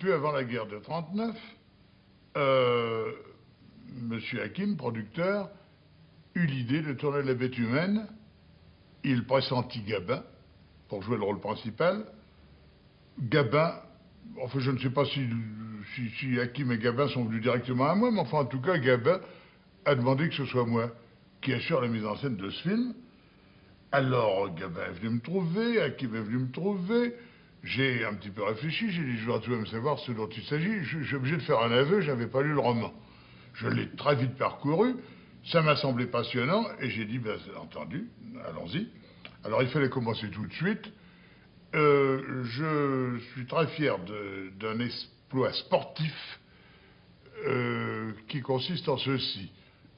peu avant la guerre de 39, Monsieur Hakim, producteur, eut l'idée de tourner La Bête humaine. Il pressentit Gabin pour jouer le rôle principal. Gabin, enfin je ne sais pas si Hakim et Gabin sont venus directement à moi, mais enfin en tout cas Gabin a demandé que ce soit moi qui assure la mise en scène de ce film. Alors Gabin est venu me trouver, Hakim est venu me trouver. J'ai un petit peu réfléchi, j'ai dit je dois tout de même savoir ce dont il s'agit. Je suis obligé de faire un aveu, je n'avais pas lu le roman. Je l'ai très vite parcouru, ça m'a semblé passionnant, et j'ai dit, ben, c'est entendu, allons-y. Alors il fallait commencer tout de suite. Je suis très fier d'un exploit sportif qui consiste en ceci.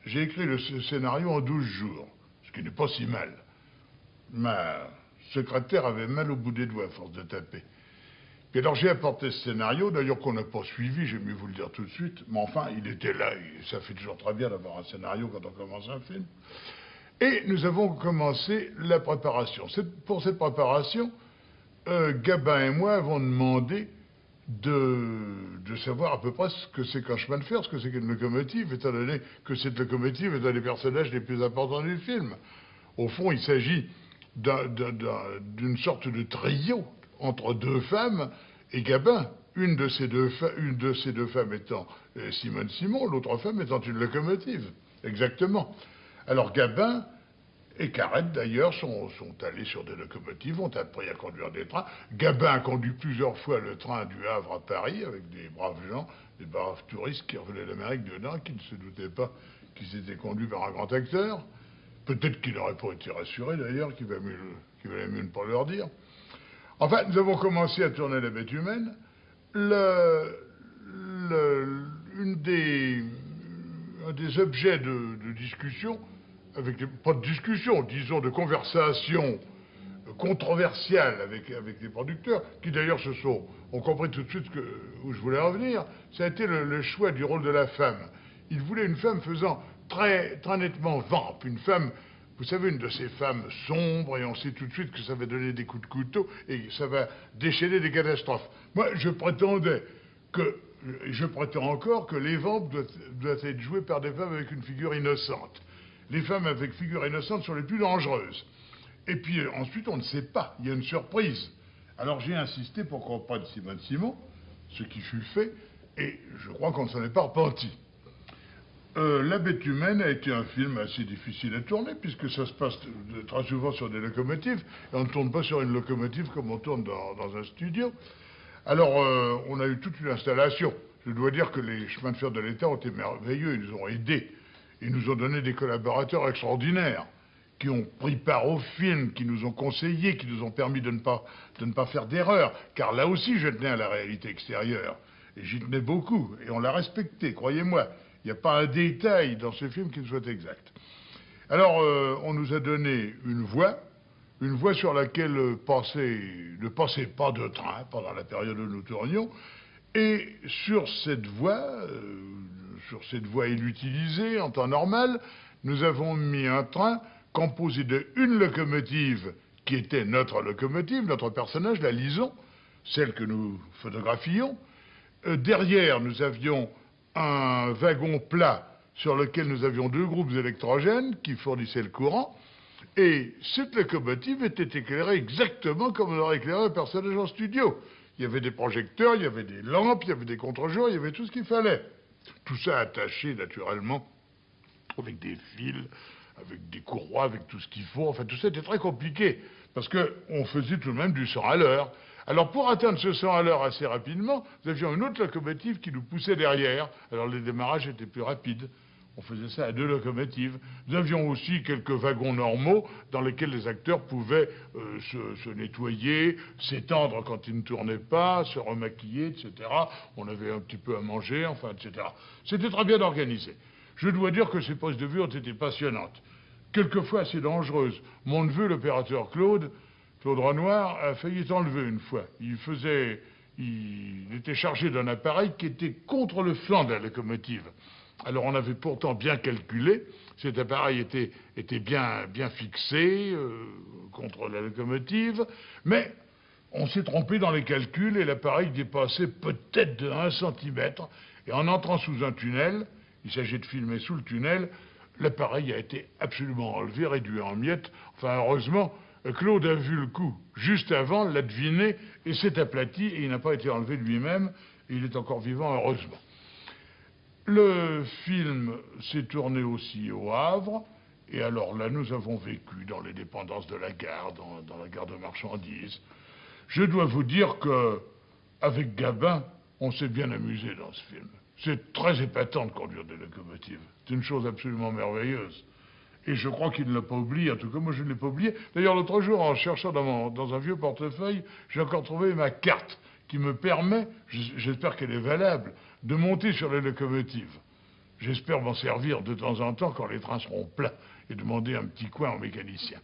J'ai écrit le scénario en 12 jours, ce qui n'est pas si mal. Ma secrétaire avait mal au bout des doigts à force de taper. Puis alors j'ai apporté ce scénario, d'ailleurs qu'on n'a pas suivi, j'ai mieux vous le dire tout de suite, mais enfin il était là, et ça fait toujours très bien d'avoir un scénario quand on commence un film. Et nous avons commencé la préparation. Pour cette préparation, Gabin et moi avons demandé de savoir à peu près ce que c'est qu'un chemin de fer, ce que c'est qu'une locomotive, étant donné que cette locomotive est un des personnages les plus importants du film. Au fond, il s'agit d'une sorte de trio entre deux femmes et Gabin. Une de ces deux femmes étant Simone Simon, l'autre femme étant une locomotive. Exactement. Alors Gabin et Carrette, d'ailleurs, sont allés sur des locomotives, ont appris à conduire des trains. Gabin a conduit plusieurs fois le train du Havre à Paris avec des braves gens, des braves touristes qui revenaient d'Amérique du Nord, qui ne se doutaient pas qu'ils étaient conduits par un grand acteur. Peut-être qu'il n'aurait pas été rassuré, d'ailleurs, qu'il valait mieux ne pas leur dire. Enfin, nous avons commencé à tourner La Bête humaine. Un des objets de discussion, pas de discussion, disons de conversation controversiale avec les producteurs, qui d'ailleurs ont compris tout de suite où je voulais en venir, ça a été le choix du rôle de la femme. Ils voulaient une femme faisant très, très nettement vamp, une femme, vous savez, une de ces femmes sombres, et on sait tout de suite que ça va donner des coups de couteau et ça va déchaîner des catastrophes. Moi, je prétends encore que les vampes doivent être jouées par des femmes avec une figure innocente. Les femmes avec figure innocente sont les plus dangereuses. Et puis ensuite, on ne sait pas, il y a une surprise. Alors j'ai insisté pour qu'on prenne Simone Simon, ce qui fut fait, et je crois qu'on ne s'en est pas repenti. La Bête humaine a été un film assez difficile à tourner, puisque ça se passe très souvent sur des locomotives, et on ne tourne pas sur une locomotive comme on tourne dans un studio. Alors, on a eu toute une installation. Je dois dire que les chemins de fer de l'État ont été merveilleux, ils nous ont aidés. Ils nous ont donné des collaborateurs extraordinaires, qui ont pris part au film, qui nous ont conseillés, qui nous ont permis de ne pas faire d'erreur. Car là aussi, je tenais à la réalité extérieure. Et j'y tenais beaucoup, et on l'a respecté, croyez-moi. Il n'y a pas un détail dans ce film qui ne soit exact. Alors, on nous a donné une voie sur laquelle ne passait pas de train pendant la période où nous tournions, et sur cette voie inutilisée en temps normal, nous avons mis un train composé d'une locomotive qui était notre locomotive, notre personnage, la Lison, celle que nous photographions. Derrière, nous avions un wagon plat sur lequel nous avions deux groupes électrogènes qui fournissaient le courant, et cette locomotive était éclairée exactement comme on aurait éclairé un personnage en studio. Il y avait des projecteurs, il y avait des lampes, il y avait des contre-jour, il y avait tout ce qu'il fallait. Tout ça attaché naturellement avec des fils, avec des courroies, avec tout ce qu'il faut. Enfin, tout ça était très compliqué, parce qu'on faisait tout de même du 100 à l'heure. Alors, pour atteindre ce 100 à l'heure assez rapidement, nous avions une autre locomotive qui nous poussait derrière. Alors, les démarrages étaient plus rapides. On faisait ça à deux locomotives. Nous avions aussi quelques wagons normaux dans lesquels les acteurs pouvaient se nettoyer, s'étendre quand ils ne tournaient pas, se remaquiller, etc. On avait un petit peu à manger, enfin, etc. C'était très bien organisé. Je dois dire que ces prises de vue ont été passionnantes. Quelquefois assez dangereuses. Mon neveu, l'opérateur Claude Renoir, a failli être enlevé une fois. Il était chargé d'un appareil qui était contre le flanc de la locomotive. Alors on avait pourtant bien calculé, cet appareil était bien fixé contre la locomotive, mais On s'est trompé dans les calculs et l'appareil dépassait peut-être de 1 centimètre. Et en entrant sous un tunnel, il s'agit de filmer sous le tunnel, l'appareil a été absolument enlevé, réduit en miettes. Enfin, heureusement, Claude a vu le coup juste avant, l'a deviné et s'est aplati et il n'a pas été enlevé lui-même. Et il est encore vivant, heureusement. Le film s'est tourné aussi au Havre. Et alors là, nous avons vécu dans les dépendances de la gare, dans la gare de marchandises. Je dois vous dire que, avec Gabin, on s'est bien amusé dans ce film. C'est très épatant de conduire des locomotives. C'est une chose absolument merveilleuse. Et je crois qu'il ne l'a pas oublié. En tout cas, moi, je ne l'ai pas oublié. D'ailleurs, l'autre jour, en cherchant dans un vieux portefeuille, j'ai encore trouvé ma carte qui me permet, j'espère qu'elle est valable, de monter sur les locomotives. J'espère m'en servir de temps en temps quand les trains seront pleins et demander un petit coin au mécanicien.